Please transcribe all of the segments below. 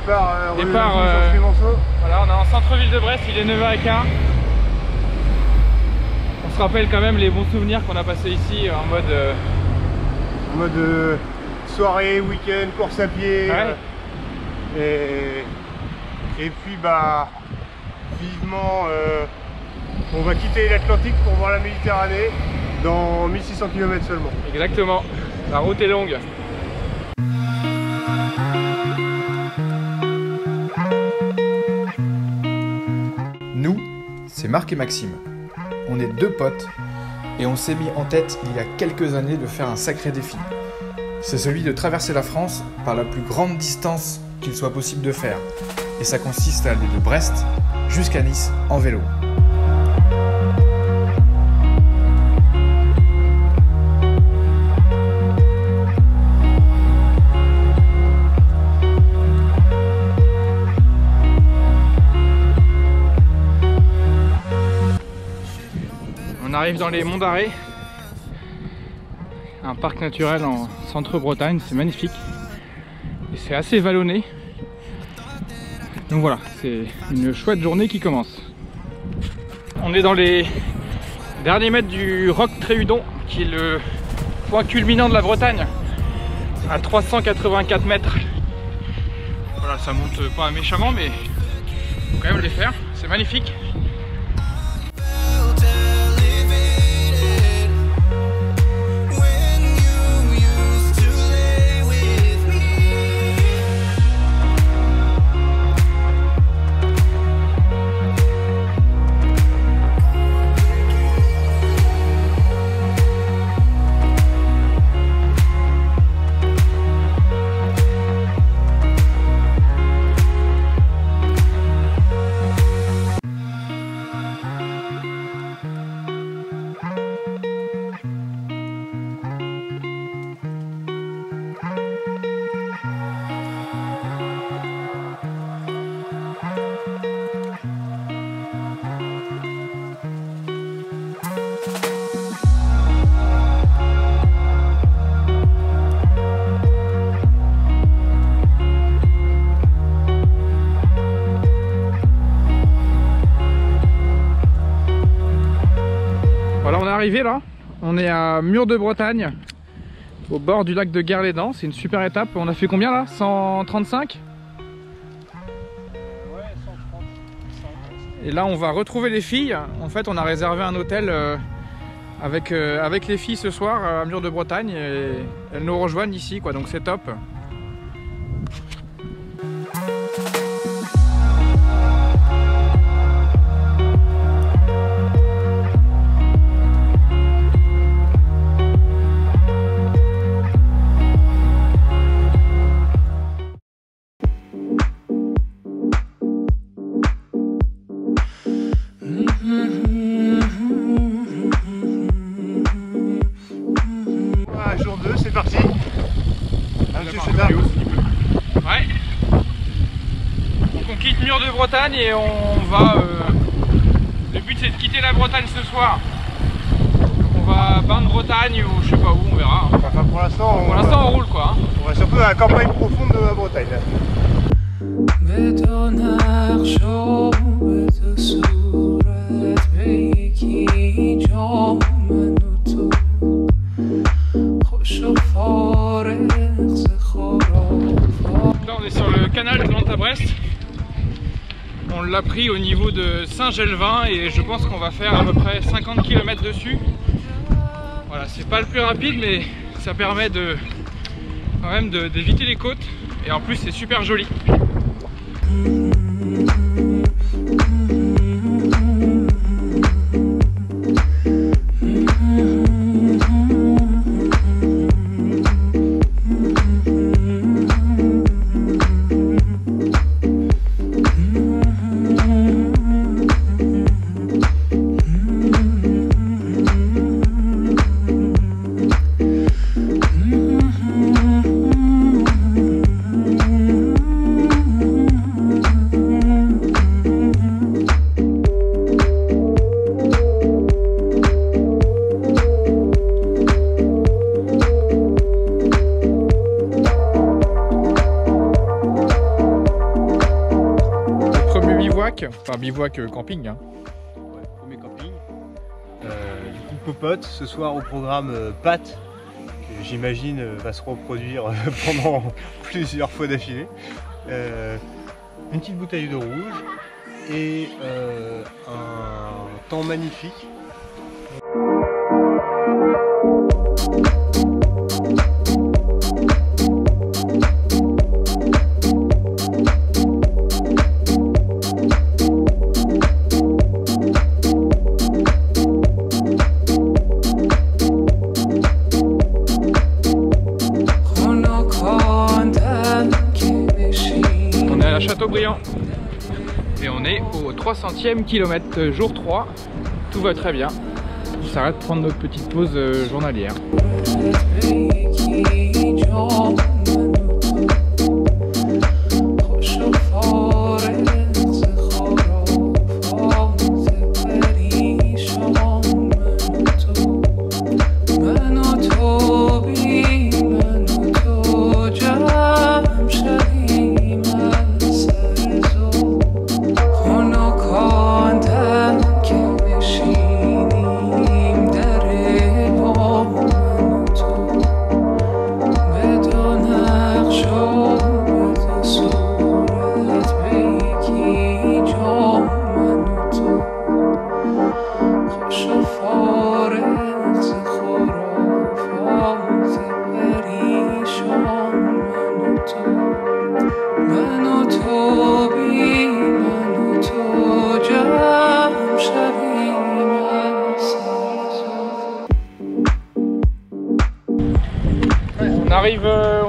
départ, voilà, on est en centre-ville de Brest, il est 9h15. On se rappelle quand même les bons souvenirs qu'on a passés ici en mode soirée, week-end, course à pied. Ouais. Et puis bah vivement on va quitter l'Atlantique pour voir la Méditerranée dans 1600 km seulement. Exactement, la route est longue. Nous, c'est Marc et Maxime. On est deux potes et on s'est mis en tête il y a quelques années de faire un sacré défi. C'est celui de traverser la France par la plus grande distance qu'il soit possible de faire. Et ça consiste à aller de Brest jusqu'à Nice en vélo. On arrive dans les Monts d'Arrée, un parc naturel en centre-Bretagne, c'est magnifique et c'est assez vallonné. Donc voilà, c'est une chouette journée qui commence. On est dans les derniers mètres du Roc Tréhudon, qui est le point culminant de la Bretagne, à 384 mètres. Voilà, ça monte pas méchamment, mais faut quand même les faire, c'est magnifique. Voilà, on est arrivé là, on est à Mur de Bretagne, au bord du lac de Guerlédan. C'est une super étape. On a fait combien là? 135? Ouais, 130. Et là on va retrouver les filles. En fait on a réservé un hôtel avec les filles ce soir à Mur de Bretagne et elles nous rejoignent ici quoi, donc c'est top. Jour 2, c'est parti. Ouais. Donc on quitte Mur de Bretagne et on va... le but c'est de quitter la Bretagne ce soir. On va bain de Bretagne ou je sais pas où, on verra. Enfin, pour l'instant on roule quoi. On va surtout à la campagne profonde de la Bretagne. Là on est sur le canal de Nantes à Brest. On l'a pris au niveau de Saint-Gelvin et je pense qu'on va faire à peu près 50 km dessus. Voilà, c'est pas le plus rapide mais ça permet quand même d'éviter les côtes et en plus c'est super joli. bivouac, enfin bivouac camping. Hein. Ouais, premier camping. Du coup, popote, ce soir au programme pâtes, que j'imagine va se reproduire pendant plusieurs fois d'affilée. Une petite bouteille de rouge et un temps magnifique. Châteaubriand et on est au 300e kilomètre, jour 3, tout va très bien. On s'arrête prendre notre petite pause journalière.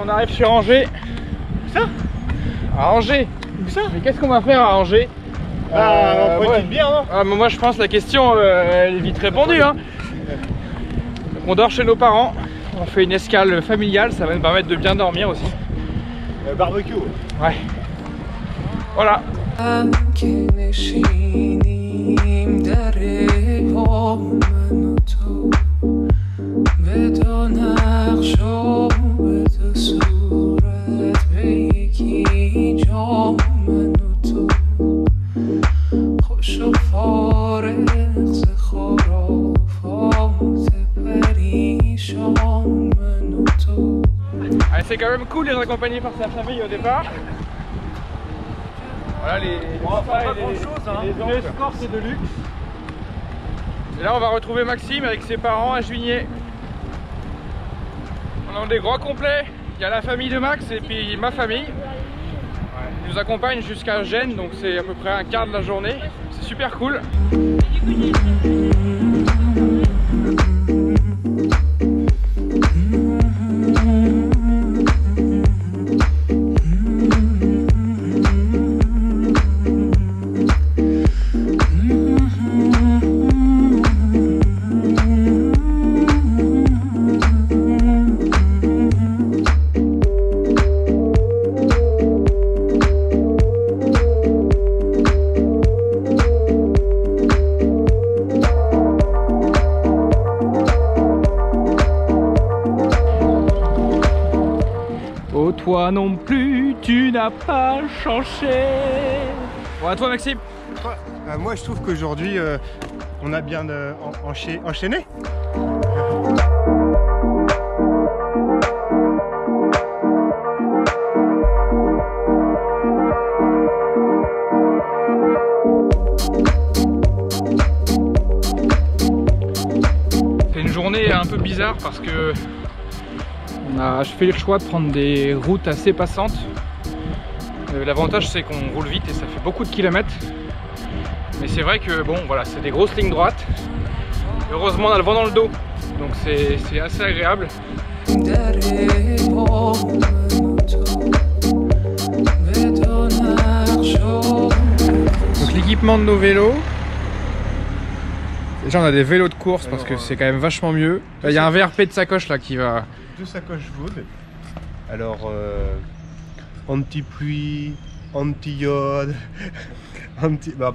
On arrive chez Angers. Ça À Angers. Où ça? Mais qu'est-ce qu'on va faire à Angers? On prend une petite bière, non? Mais moi je pense que la question elle est vite répondue. Hein. Donc on dort chez nos parents. On fait une escale familiale, ça va nous permettre de bien dormir aussi. Barbecue. Ouais. Voilà. C'est quand même cool d'être accompagné par sa famille au départ. Voilà les escorts, c'est de luxe. Et là on va retrouver Maxime avec ses parents à Juigné. On a des gros complets. Il y a la famille de Max et puis ma famille. Ils nous accompagnent jusqu'à Gênes, donc c'est à peu près un quart de la journée. C'est super cool. Toi non plus, tu n'as pas changé. Bon, à toi Maxime. Moi je trouve qu'aujourd'hui on a bien enchaîné. C'est une journée un peu bizarre parce que je fais le choix de prendre des routes assez passantes. L'avantage c'est qu'on roule vite et ça fait beaucoup de kilomètres. Mais c'est vrai que bon voilà, c'est des grosses lignes droites. Heureusement on a le vent dans le dos, donc c'est assez agréable. Donc l'équipement de nos vélos. Déjà on a des vélos de course parce que c'est quand même vachement mieux. Il y a un VRP de sacoche là qui va... 2 sacoches Wood. Alors anti-pluie, anti-iode,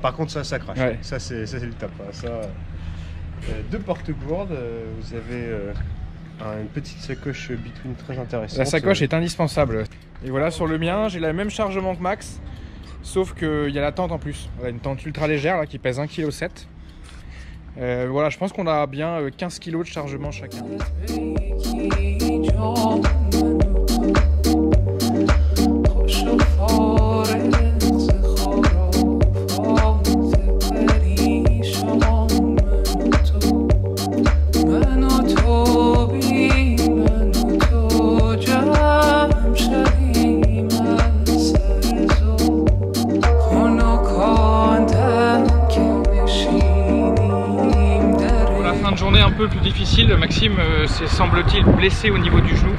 par contre ça crache. Ouais. Ça c'est le top. Ça, 2 porte-gourdes. Vous avez une petite sacoche between très intéressante. La sacoche est indispensable. Et voilà, sur le mien, j'ai le même chargement que Max. sauf qu'il y a la tente en plus. On a une tente ultra légère là, qui pèse 1,7 kg. Voilà, je pense qu'on a bien 15 kg de chargement chacun. Journée un peu plus difficile, Maxime s'est semble-t-il blessé au niveau du genou.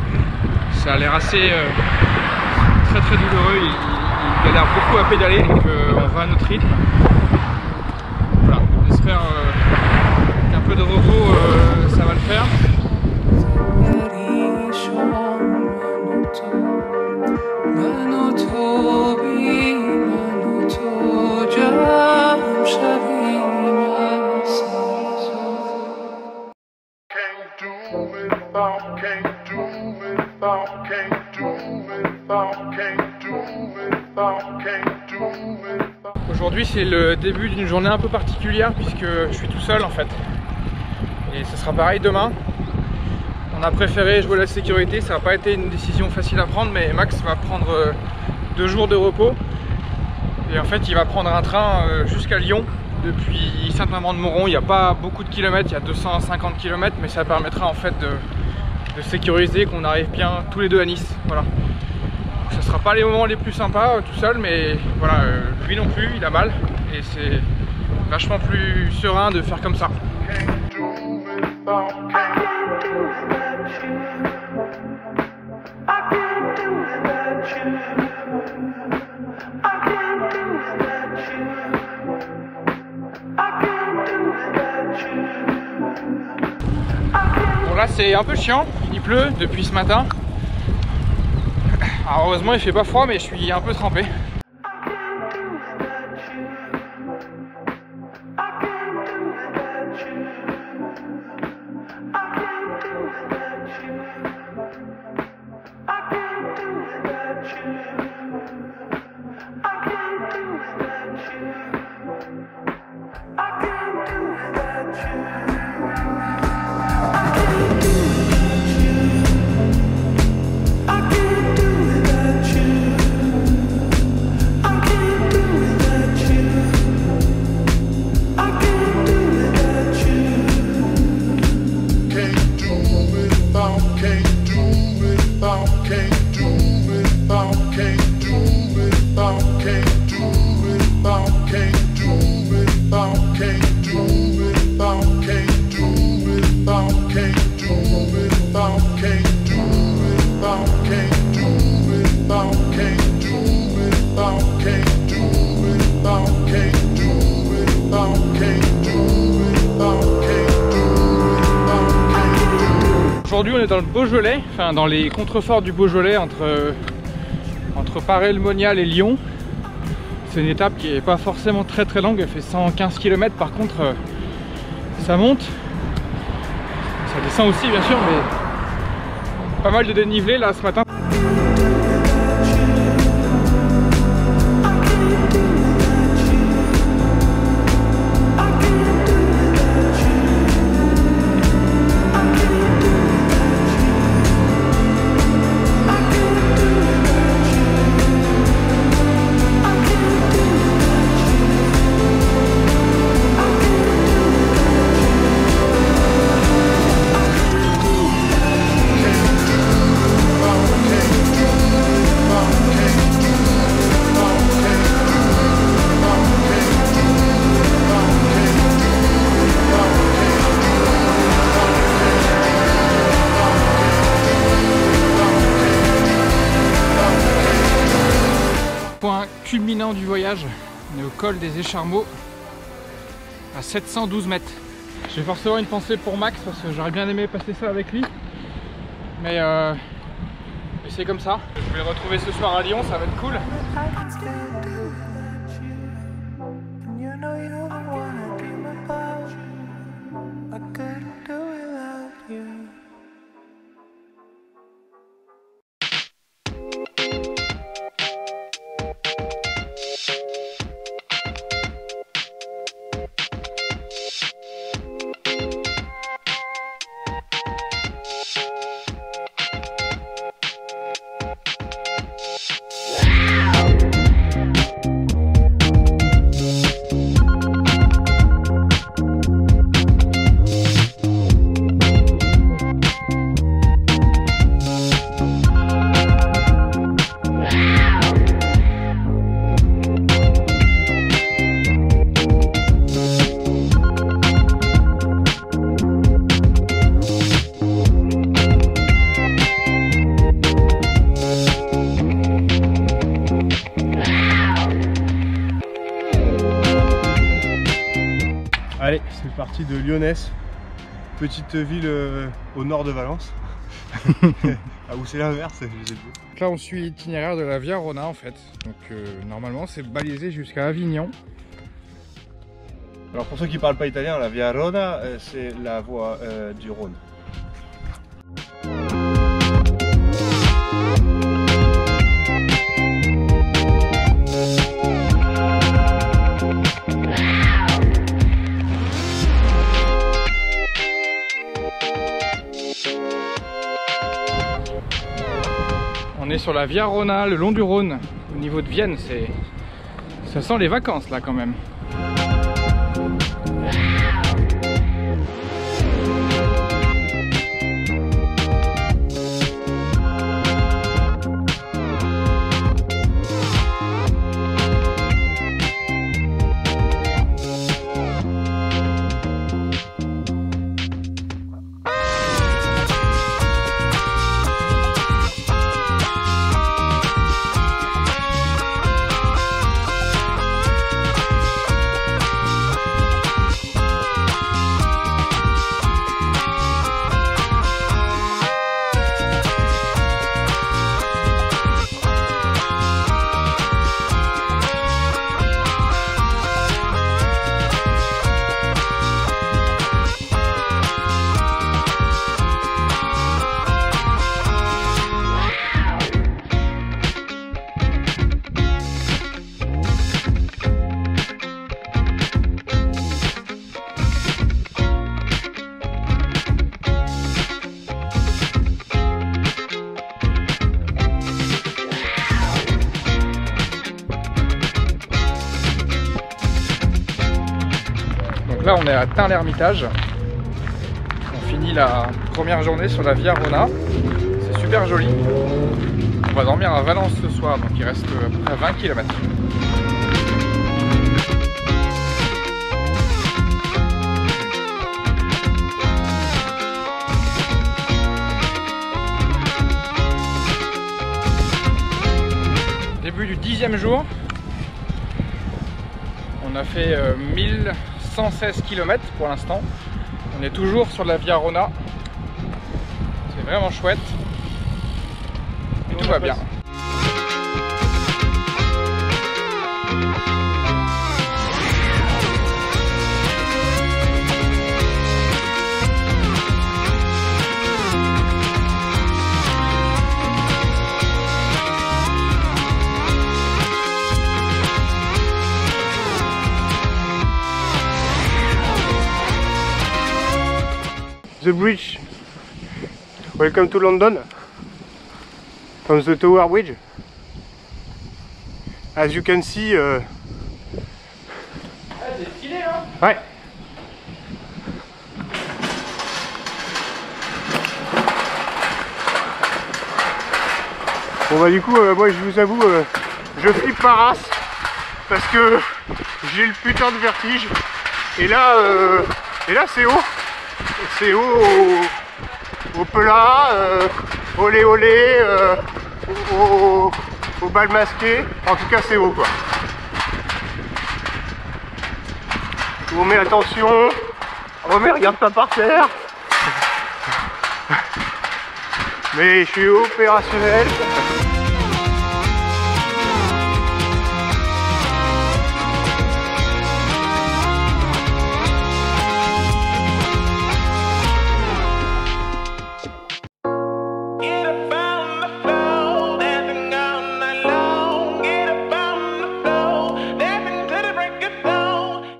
Ça a l'air assez très douloureux, il galère beaucoup à pédaler, donc on va à notre rythme. Voilà, j'espère qu'un peu de repos ça va le faire. Aujourd'hui c'est le début d'une journée un peu particulière puisque je suis tout seul en fait. Et ce sera pareil demain. On a préféré jouer la sécurité, ça n'a pas été une décision facile à prendre, mais Max va prendre 2 jours de repos. Et en fait il va prendre un train jusqu'à Lyon. Depuis Saint-Amand-de-Moron, il n'y a pas beaucoup de kilomètres, il y a 250 km, mais ça permettra en fait de sécuriser qu'on arrive bien tous les deux à Nice. Voilà. Ce ne sera pas les moments les plus sympas tout seul, mais voilà, lui non plus, il a mal et c'est vachement plus serein de faire comme ça. Bon là c'est un peu chiant, il pleut depuis ce matin. Alors heureusement il fait pas froid mais je suis un peu trempé. Aujourd'hui on est dans le Beaujolais, enfin dans les contreforts du Beaujolais entre Paray-le-Monial et Lyon. C'est une étape qui n'est pas forcément très longue, elle fait 115 km, par contre ça monte, ça descend aussi bien sûr, mais pas mal de dénivelé là ce matin. Point culminant du voyage, on est au col des Écharmeaux à 712 mètres. J'ai forcément une pensée pour Max parce que j'aurais bien aimé passer ça avec lui, mais c'est comme ça. Je vais le retrouver ce soir à Lyon, ça va être cool. parti de Lyonès, petite ville au nord de Valence. Ah, ou c'est l'inverse, je sais plus. Là on suit l'itinéraire de la Via Rona en fait, donc normalement c'est balisé jusqu'à Avignon. Alors pour ceux qui parlent pas italien, la Via Rona c'est la voie du Rhône. On est sur la Via Rona, le long du Rhône, au niveau de Vienne, ça sent les vacances là quand même. Là on est à Tain-l'Hermitage, on finit la première journée sur la Via Rona, c'est super joli. On va dormir à Valence ce soir, donc il reste à peu près 20 km. Début du 10e jour, on a fait 1116 km pour l'instant. On est toujours sur la Via Rona. C'est vraiment chouette. Et tout va bien. The bridge. Welcome to London. From the Tower Bridge. As you can see. Ah, c'est stylé hein. Ouais. Bon bah du coup, moi je vous avoue, je flippe ma race parce que j'ai le putain de vertige. Et là c'est haut. C'est haut au plat, olé olé, au bal masqué. En tout cas c'est haut quoi. On met attention. Romain regarde pas par terre. Mais je suis opérationnel.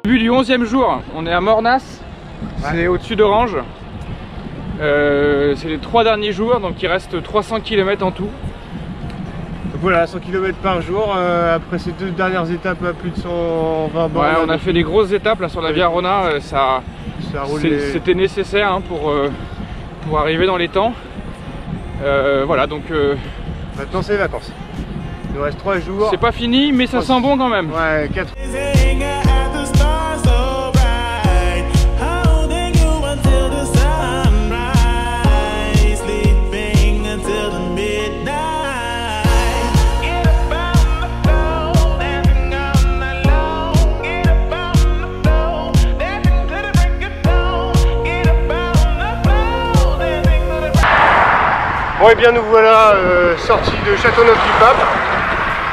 Début du 11e jour, on est à Mornas, c'est au-dessus d'Orange. C'est les 3 derniers jours, donc il reste 300 km en tout. Donc voilà, 100 km par jour, après ces 2 dernières étapes à plus de 120 bornes. Ouais, on a fait des grosses étapes là sur la Via Rona, c'était nécessaire hein, pour arriver dans les temps. Voilà, donc maintenant c'est les vacances. Il nous reste 3 jours. C'est pas fini, mais ça sent bon quand même. Ouais, 4. Bon et bien nous voilà sortis de Châteauneuf-du-Pape.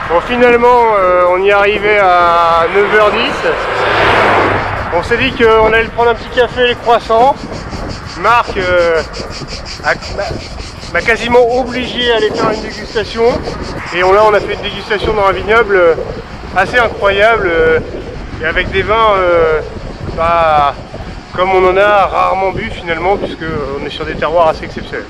Bon finalement on y est arrivé à 9h10. On s'est dit qu'on allait prendre un petit café et les croissants. Marc m'a quasiment obligé à aller faire une dégustation. Et là on a fait une dégustation dans un vignoble assez incroyable et avec des vins comme on en a rarement bu finalement, puisque on est sur des terroirs assez exceptionnels.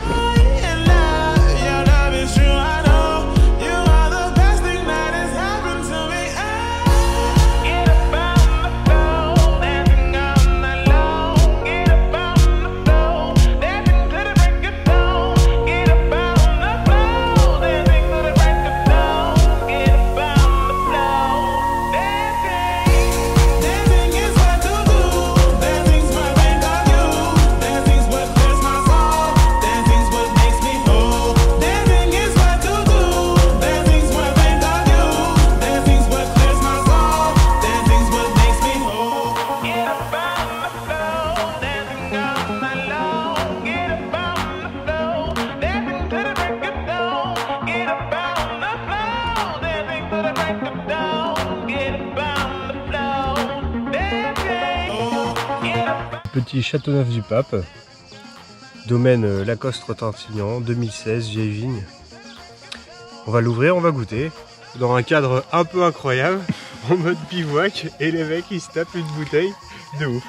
Petit Châteauneuf-du-Pape, domaine Lacoste-Retentignan, 2016, vieille vigne. On va l'ouvrir, on va goûter, dans un cadre un peu incroyable, en mode bivouac, et les mecs ils se tapent une bouteille de ouf.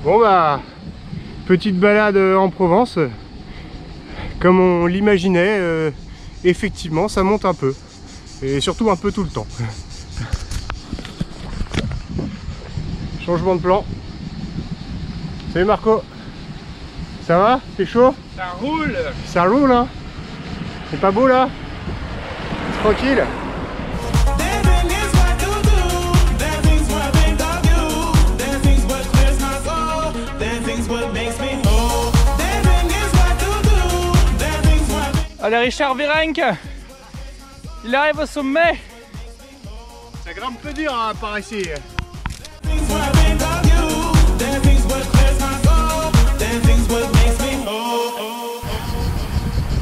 Bon bah, petite balade en Provence, comme on l'imaginait. Effectivement ça monte un peu et surtout un peu tout le temps. Changement de plan. Salut Marco, ça va? C'est chaud? Ça roule. Ça roule hein. C'est pas beau là? Tranquille. Allez Richard Virenque, il arrive au sommet. Ça grimpe peu dur hein, par ici.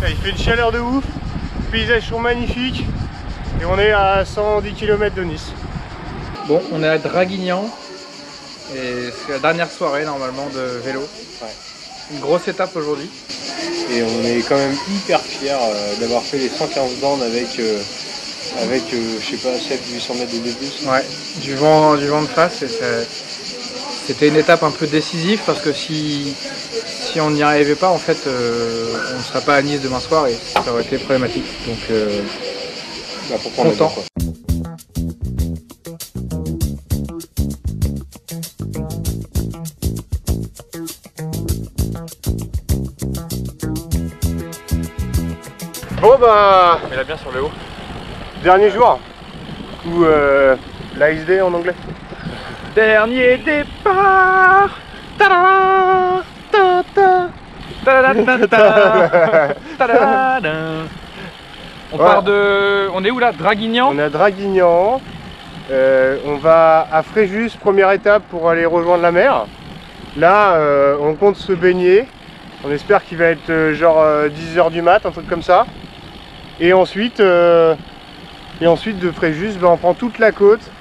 Il fait une chaleur de ouf, les paysages sont magnifiques et on est à 110 km de Nice. Bon, on est à Draguignan et c'est la dernière soirée normalement de vélo. Ouais. Une grosse étape aujourd'hui. Et on est quand même hyper fiers d'avoir fait les 115 bornes avec je sais pas, 700-800 mètres de début. Ouais, du vent de face. C'était une étape un peu décisive parce que si on n'y arrivait pas, en fait, on ne serait pas à Nice demain soir et ça aurait été problématique. Donc, pour prendre content. Quoi. Bon bah... mets-la bien sur le haut. Dernier jour. Ou last day en anglais. Dernier départ. Ta-da, ta-ta, ta-da-da-da-da, ta-da-da-da. On part de... On est où là? Draguignan? On est à Draguignan. On va à Fréjus, première étape pour aller rejoindre la mer. Là, on compte se baigner. On espère qu'il va être genre 10 h du mat, un truc comme ça. Et ensuite de Fréjus, ben, on prend toute la côte.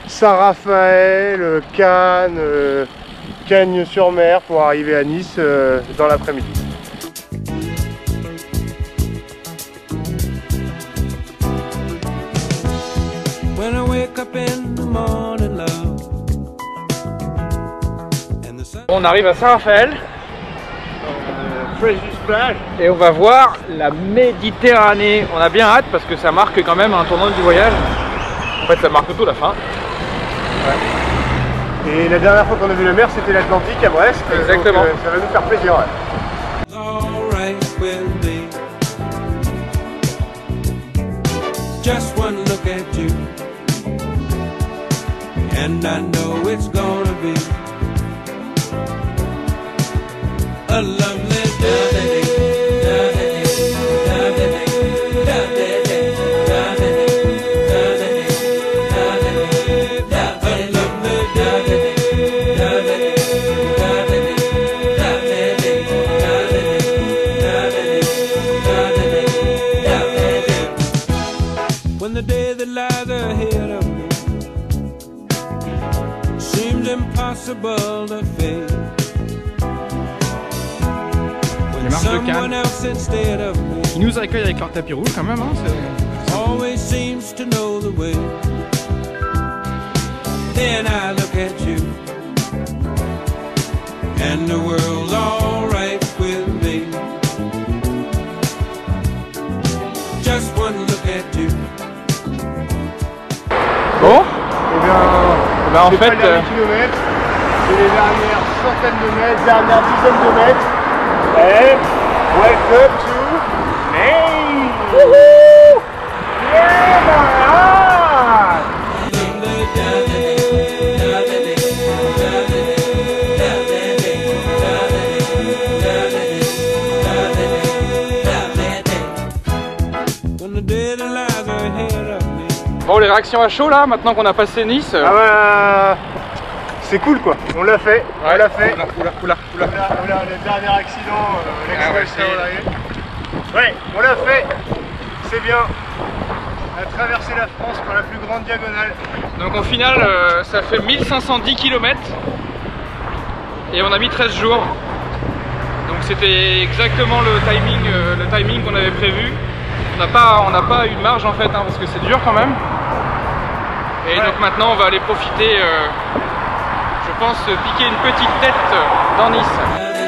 Saint-Raphaël, Cannes, Cagnes-sur-Mer pour arriver à Nice dans l'après-midi. On arrive à Saint-Raphaël. Et on va voir la Méditerranée. On a bien hâte parce que ça marque quand même un tournant du voyage. En fait ça marque tout la fin. Ouais. Et la dernière fois qu'on a vu la mer c'était l'Atlantique à Brest. Exactement. Donc, ça va nous faire plaisir. Les marches de Cannes qui nous accueillent avec leur tapis rouge quand même, hein, Then I look at you, and the world's all right with me. Just one look at you. Bon, Eh bien, en c'est fait, pas le dernier kilomètre, c'est les dernières centaines de mètres, dernières dizaines de mètres. And welcome to Maine! Woohoo! Yeah, man! bon, les réactions à chaud là, maintenant qu'on a passé Nice. Ah bah, c'est cool quoi, on l'a fait, Ouais. on l'a fait. Oula. Voilà, le dernier accident, l'accident ouais, on l'a fait, c'est bien. On a traversé la France par la plus grande diagonale. Donc au final, ça fait 1510 km et on a mis 13 jours. Donc c'était exactement le timing qu'on avait prévu. On n'a pas eu de marge en fait, hein, parce que c'est dur quand même. Et ouais. Donc maintenant on va aller profiter, je pense, piquer une petite tête dans Nice.